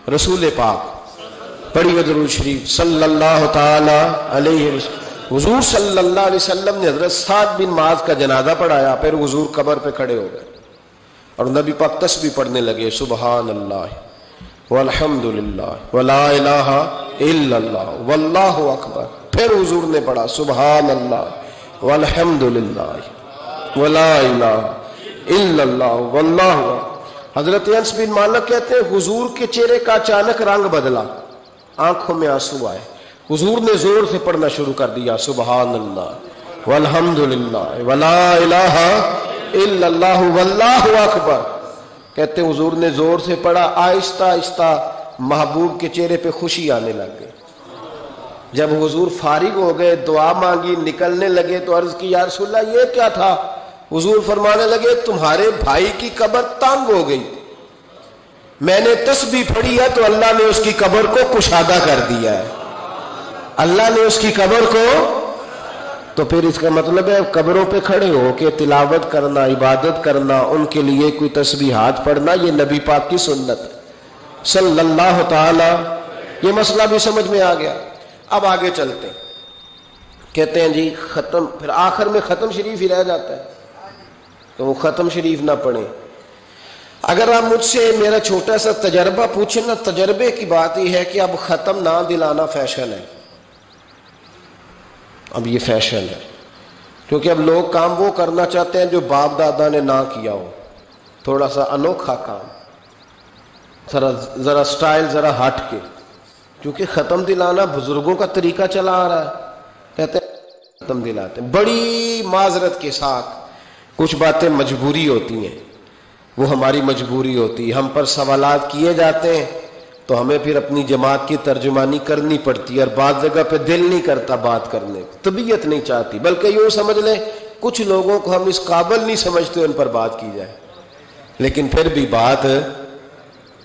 رسول پاک پڑھیے درود شریف صلی اللہ تعالی علیہ وسلم۔ حضور صلی اللہ علیہ وسلم نے حضرت سعد بن معاذ کا جنازہ پڑھایا، پھر حضور قبر پہ کھڑے ہو گئے اور نبی پاک تسبیح پڑھنے لگے، سبحان اللہ والحمد للہ ولا الہ الا اللہ واللہ اکبر۔ پھر حضور نے پڑھا سبحان اللہ والحمد للہ ولا الہ الا اللہ واللہ اکبر۔ حضرت انس بن مالک کہتے ہیں حضور کے چہرے کا اچانک رنگ بدلا، آنکھوں میں آنسو آئے، حضور نے زور سے پڑھنا شروع کر دیا سبحان اللہ والحمد للہ ولا الہ الا اللہ واللہ اکبر۔ کہتے ہیں حضور نے زور سے پڑھا، آہستہ آہستہ محبوب کے چہرے پہ خوشی آنے لگ گئی۔ جب حضور فارغ ہو گئے، دعا مانگی، نکلنے لگے تو عرض کی یا رسول اللہ یہ کیا تھا؟ حضور فرمانے لگے تمہارے بھائی کی قبر تنگ ہو گئی، میں نے تسبیح پڑھی ہے تو اللہ نے اس کی قبر کو کشادہ کر دیا ہے، اللہ نے اس کی قبر کو۔ تو پھر اس کا مطلب ہے قبروں پہ کھڑے ہو کے تلاوت کرنا، عبادت کرنا، ان کے لیے کوئی تسبیحات پڑھنا، یہ نبی پاک کی سنت ہے صلی اللہ تعالی۔ یہ مسئلہ بھی سمجھ میں آ گیا۔ اب آگے چلتے ہیں، کہتے ہیں جی ختم، پھر آخر میں ختم شریف ہی رہ جاتا ہے تو وہ ختم شریف نہ پڑھیں۔ اگر آپ مجھ سے میرا چھوٹا سا تجربہ پوچھیں نا، تجربے کی بات یہ ہے کہ اب ختم نہ دلانا فیشن ہے، اب یہ فیشن ہے، کیونکہ اب لوگ کام وہ کرنا چاہتے ہیں جو باپ دادا نے نہ کیا ہو، تھوڑا سا انوکھا کام، ذرا سٹائل ذرا ہٹ کے، کیونکہ ختم دلانا بزرگوں کا طریقہ چلا آ رہا ہے، کہتے ہیں ختم دلاتے ہیں بڑی معذرت کے ساتھ، کچھ باتیں مجبوری ہوتی ہیں، وہ ہماری مجبوری ہوتی ہے، ہم پر سوالات کیے جاتے ہیں تو ہمیں پھر اپنی جماعت کی ترجمانی کرنی پڑتی ہے، اور بعض جگہ پہ دل نہیں کرتا بات کرنے کو، طبیعت نہیں چاہتی، بلکہ یوں سمجھ لیں کچھ لوگوں کو ہم اس قابل نہیں سمجھتے ان پر بات کی جائے، لیکن پھر بھی بات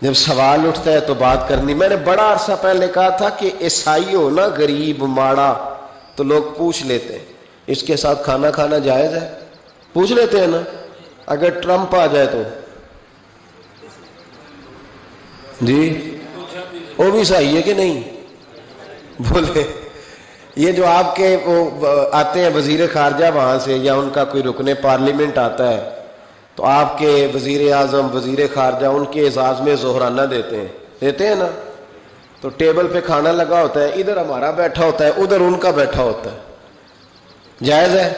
جب سوال اٹھتا ہے تو بات کرنی۔ میں نے بڑا عرصہ پہلے کہا تھا کہ عیسائی ہو نا، غریب ماڑا، تو لوگ پوچھ لیتے ہیں اس کے ساتھ کھانا کھانا جائز ہے، پوچھ لیتے ہیں نا، اگر ٹرمپ آ جائے تو جی وہ بھی صحیح ہے کہ نہیں؟ بولے یہ جو آپ کے وہ آتے ہیں وزیر خارجہ وہاں سے، یا ان کا کوئی رکن پارلیمنٹ آتا ہے تو آپ کے وزیر اعظم وزیر خارجہ ان کے اعزاز میں ظہرانہ دیتے ہیں نا، تو ٹیبل پہ کھانا لگا ہوتا ہے، ادھر ہمارا بیٹھا ہوتا ہے، ادھر ان کا بیٹھا ہوتا ہے، جائز ہے؟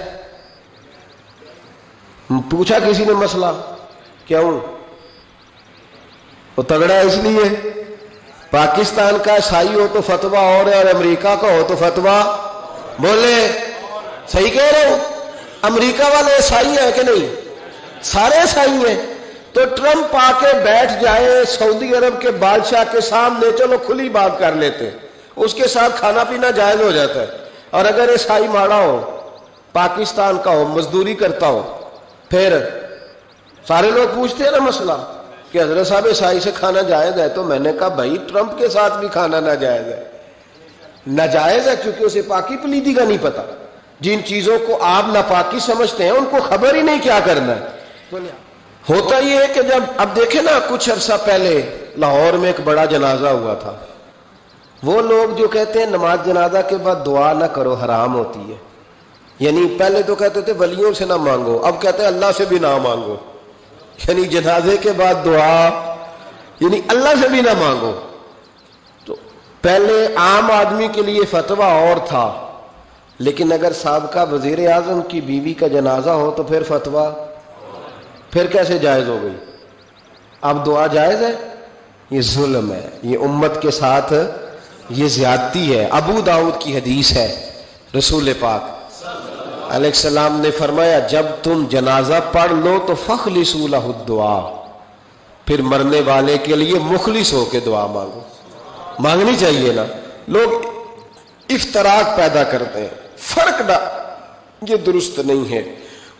پوچھا کسی نے مسئلہ کیوں؟ وہ تگڑا ہے اس لیے، پاکستان کا عیسائی ہو تو فتویٰ اور ہے، اور امریکہ کا ہو تو فتویٰ، بولے صحیح کہہ رہے ہو؟ امریکہ والے عیسائی ہیں کہ نہیں؟ سارے عیسائی ہیں، تو ٹرمپ آ کے بیٹھ جائے سعودی عرب کے بادشاہ کے سامنے، چلو کھلی بات کر لیتے، اس کے ساتھ کھانا پینا جائز ہو جاتا ہے۔ اور اگر عیسائی ماڑا ہو، پاکستان کا ہو، مزدوری کرتا ہو، پھر سارے لوگ پوچھتے ہیں نا مسئلہ کہ حضرت صاحب عیسائی سے کھانا جائز ہے، تو میں نے کہا بھائی ٹرمپ کے ساتھ بھی کھانا ناجائز ہے، ناجائز ہے کیونکہ اسے پاکی پلیدی کا نہیں پتا، جن چیزوں کو آپ ناپاکی سمجھتے ہیں ان کو خبر ہی نہیں کیا کرنا ہے۔ ہوتا یہ ہے کہ جب اب دیکھیں نا، کچھ عرصہ پہلے لاہور میں ایک بڑا جنازہ ہوا تھا، وہ لوگ جو کہتے ہیں نماز جنازہ کے بعد دعا نہ کرو حرام ہوتی ہے، یعنی پہلے تو کہتے تھے ولیوں سے نہ مانگو، اب کہتے ہیں اللہ سے بھی نہ مانگو، یعنی جنازے کے بعد دعا یعنی اللہ سے بھی نہ مانگو۔ تو پہلے عام آدمی کے لیے فتویٰ اور تھا، لیکن اگر سابقہ وزیر اعظم کی بیوی کا جنازہ ہو تو پھر فتویٰ پھر کیسے جائز ہو گئی؟ اب دعا جائز ہے؟ یہ ظلم ہے، یہ امت کے ساتھ یہ زیادتی ہے۔ ابو داؤد کی حدیث ہے، رسول پاک علیہ السلام نے فرمایا جب تم جنازہ پڑھ لو تو فخلصوا لہ الدعاء، پھر مرنے والے کے لیے مخلص ہو کے دعا مانگو۔ مانگنی چاہیے نا، لوگ افتراق پیدا کرتے ہیں، فرق نہ، یہ درست نہیں ہے۔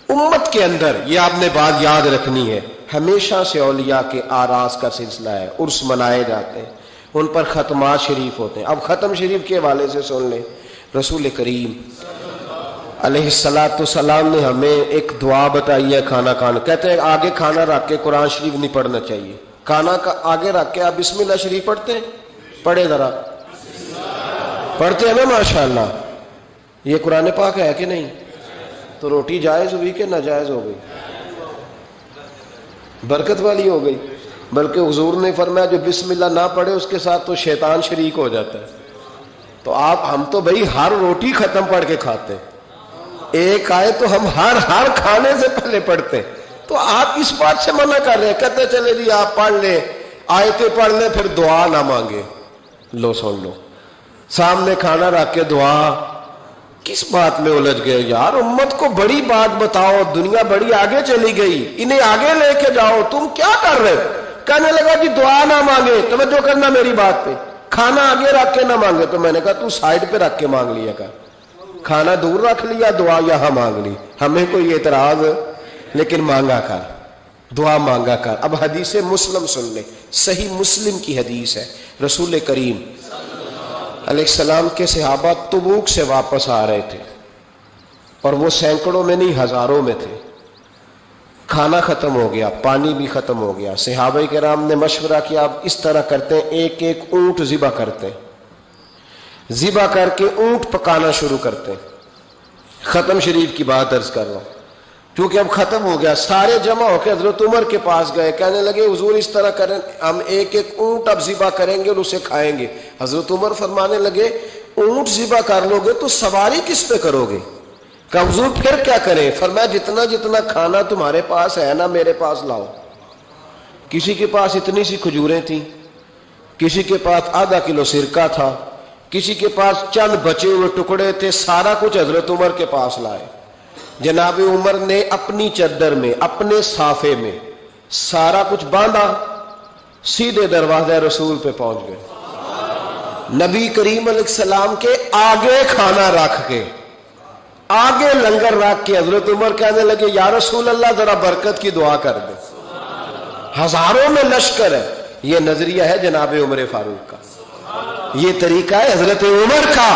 امت کے اندر یہ آپ نے بات یاد رکھنی ہے، ہمیشہ سے اولیاء کے آراس کا سلسلہ ہے، عرس منائے جاتے ہیں، ان پر ختمات شریف ہوتے ہیں۔ اب ختم شریف کے حوالے سے سن لیں، رسول کریم علیہ السلام نے ہمیں ایک دعا بتائی ہے کھانا کھانا، کہتے ہیں آگے کھانا رکھ کے قرآن شریف نہیں پڑھنا چاہیے، کھانا کا آگے رکھ کے آپ بسم اللہ شریف پڑھتے ہیں؟ پڑھے ذرا، پڑھتے ہیں نا ماشاءاللہ. یہ قرآن پاک ہے کہ نہیں؟ تو روٹی جائز ہوئی کہ ناجائز ہو گئی؟ برکت والی ہو گئی. بلکہ حضور نے فرمایا جو بسم اللہ نہ پڑھے اس کے ساتھ تو شیطان شریک ہو جاتا ہے. تو ہم تو بھائی ہر روٹی ختم پڑھ کے کھاتے ہیں. ایک آئے تو ہم ہر کھانے سے پہلے پڑھتے ہیں. تو آپ اس بات سے منع کر رہے ہیں، کہتے چلے جی آپ پڑھ لیں، آیتیں پڑھ لیں، پھر دعا نہ مانگے. لو سن لو، سامنے کھانا رکھ کے دعا. کس بات میں الجھ گئے یار؟ امت کو بڑی بات بتاؤ، دنیا بڑی آگے چلی گئی، انہیں آگے لے کے جاؤ. تم کیا کر رہے ہو؟ کہنے لگا جی دعا نہ مانگے. توجہ کرنا میری بات پہ، کھانا آگے رکھ کے نہ مانگے. تو میں نے کہا تو سائڈ پہ رکھ کے مانگ لیا کر. کھانا دور رکھ لیا، دعا یہاں مانگ لی. ہمیں کوئی اعتراض، لیکن مانگا کر، دعا مانگا کر. اب حدیث مسلم سن لے، صحیح مسلم کی حدیث ہے. رسول کریم علیہ السلام کے صحابہ تبوک سے واپس آ رہے تھے، اور وہ سینکڑوں میں نہیں ہزاروں میں تھے. کھانا ختم ہو گیا، پانی بھی ختم ہو گیا. صحابہ کرام نے مشورہ کیا اب اس طرح کرتے ہیں، ایک ایک اونٹ ذبح کرتے ہیں، ذبح کر کے اونٹ پکانا شروع کرتے ہیں. ختم شریف کی بات عرض کر رہا ہوں کیونکہ اب ختم ہو گیا. سارے جمع ہو کے حضرت عمر کے پاس گئے، کہنے لگے حضور اس طرح کریں، ہم ایک ایک اونٹ اب ذبح کریں گے اور اسے کھائیں گے. حضرت عمر فرمانے لگے اونٹ ذبح کر لو گے تو سواری کس پہ کرو گے؟ کہ حضور پھر کیا کریں؟ فرمایا جتنا جتنا کھانا تمہارے پاس ہے نا میرے پاس لاؤ. کسی کے پاس اتنی سی کھجوریں تھیں، کسی کے پاس آدھا کلو سرکہ تھا، کسی کے پاس چند بچے ہوئے ٹکڑے تھے. سارا کچھ حضرت عمر کے پاس لائے. جناب عمر نے اپنی چادر میں، اپنے صافے میں سارا کچھ باندھا، سیدھے دروازہ رسول پہ پہنچ گئے. نبی کریم علیہ السلام کے آگے کھانا رکھ کے، آگے لنگر رکھ کے حضرت عمر کہنے لگے یا رسول اللہ ذرا برکت کی دعا کر دے. ہزاروں میں لشکر ہے. یہ نظریہ ہے جناب عمر فاروق کا، یہ طریقہ ہے حضرت عمر کا.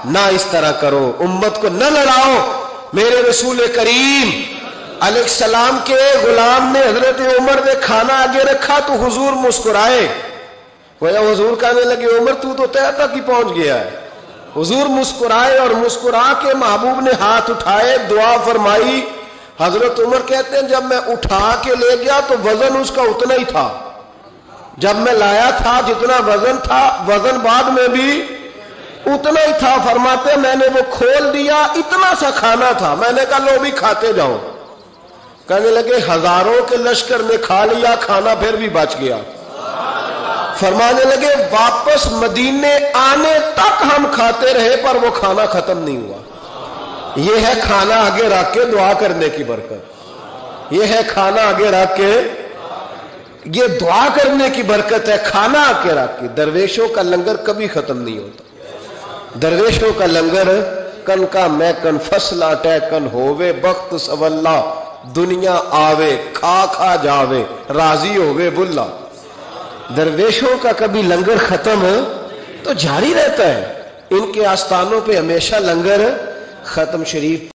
نہ اس طرح کرو، امت کو نہ لڑاؤ. میرے رسول کریم علیہ السلام کے غلام نے، حضرت عمر نے کھانا آگے رکھا تو حضور مسکرائے. گویا حضور کہنے لگے عمر تو طے تک ہی پہنچ گیا ہے. حضور مسکرائے اور مسکرا کے محبوب نے ہاتھ اٹھائے، دعا فرمائی. حضرت عمر کہتے ہیں جب میں اٹھا کے لے گیا تو وزن اس کا اتنا ہی تھا، جب میں لایا تھا جتنا وزن تھا وزن بعد میں بھی اتنا ہی تھا. فرماتے میں نے وہ کھول دیا، اتنا سا کھانا تھا. میں نے کہا لو بھی کھاتے جاؤ. کہنے لگے ہزاروں کے لشکر نے کھا لیا، کھانا پھر بھی بچ گیا. فرمانے لگے واپس مدینے آنے تک ہم کھاتے رہے پر وہ کھانا ختم نہیں ہوا. یہ ہے کھانا آگے رکھ کے دعا کرنے کی برکت. یہ ہے کھانا آگے رکھ کے، یہ دعا کرنے کی برکت ہے. کھانا آگے رکھ کے. درویشوں کا لنگر کبھی ختم نہیں ہوتا. درویشوں کا لنگر کن کا میں کن فصلہ ٹے کن ہووے بخت سولا دنیا آوے کھا کھا جاوے راضی ہووے بلا. درویشوں کا کبھی لنگر ختم تو جاری رہتا ہے. ان کے آستانوں پہ ہمیشہ لنگر ختم. شریف